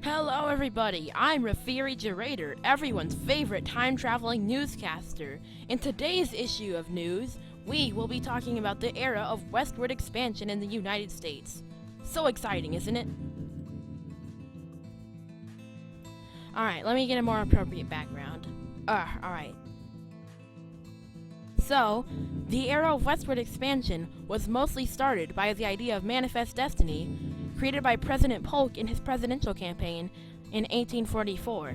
Hello everybody, I'm Referi Jerator, everyone's favorite time-traveling newscaster. In today's issue of news, we will be talking about the era of westward expansion in the United States. So exciting, isn't it? Alright, let me get a more appropriate background. Alright. So, the era of westward expansion was mostly started by the idea of manifest destiny, created by President Polk in his presidential campaign in 1844.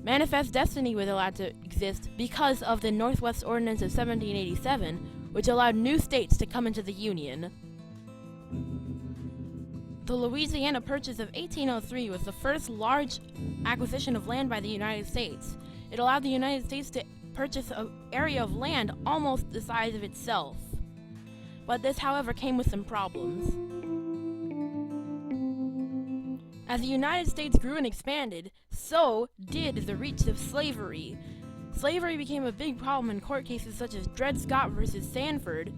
Manifest destiny was allowed to exist because of the Northwest Ordinance of 1787, which allowed new states to come into the Union. The Louisiana Purchase of 1803 was the first large acquisition of land by the United States. It allowed the United States to purchase an area of land almost the size of itself. But this, however, came with some problems. As the United States grew and expanded, so did the reach of slavery. Slavery became a big problem in court cases such as Dred Scott versus Sanford,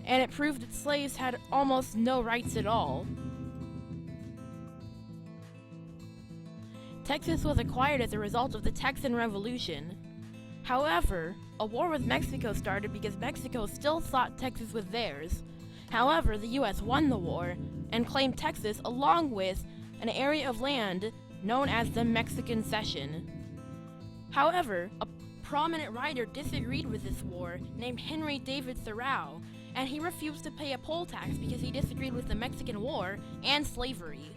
and it proved that slaves had almost no rights at all. Texas was acquired as a result of the Texan Revolution. However, a war with Mexico started because Mexico still thought Texas was theirs. However, the U.S. won the war and claimed Texas along with an area of land known as the Mexican Cession. However, a prominent writer disagreed with this war named Henry David Thoreau, and he refused to pay a poll tax because he disagreed with the Mexican War and slavery.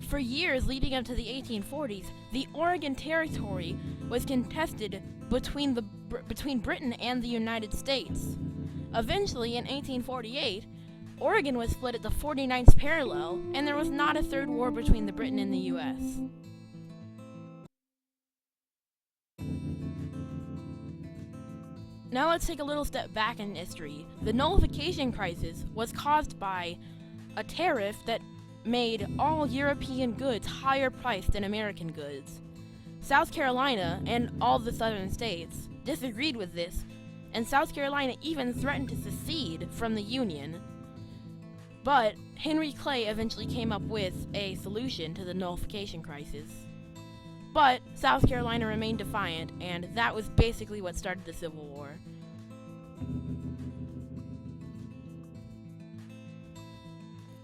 For years leading up to the 1840s, the Oregon Territory was contested between Britain and the United States. Eventually, in 1848, Oregon was split at the 49th parallel, and there was not a third war between the Britain and the U.S. Now let's take a little step back in history. The nullification crisis was caused by a tariff that made all European goods higher priced than American goods. South Carolina and all the southern states disagreed with this, and South Carolina even threatened to secede from the Union. But Henry Clay eventually came up with a solution to the nullification crisis. But South Carolina remained defiant, and that was basically what started the Civil War.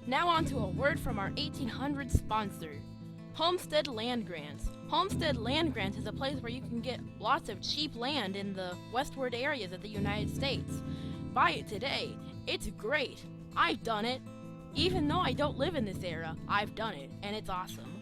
Now on to a word from our 1800s sponsor, Homestead Land Grants. Homestead Land Grants is a place where you can get lots of cheap land in the westward areas of the United States. Buy it today. It's great. I've done it. Even though I don't live in this era, I've done it, and it's awesome.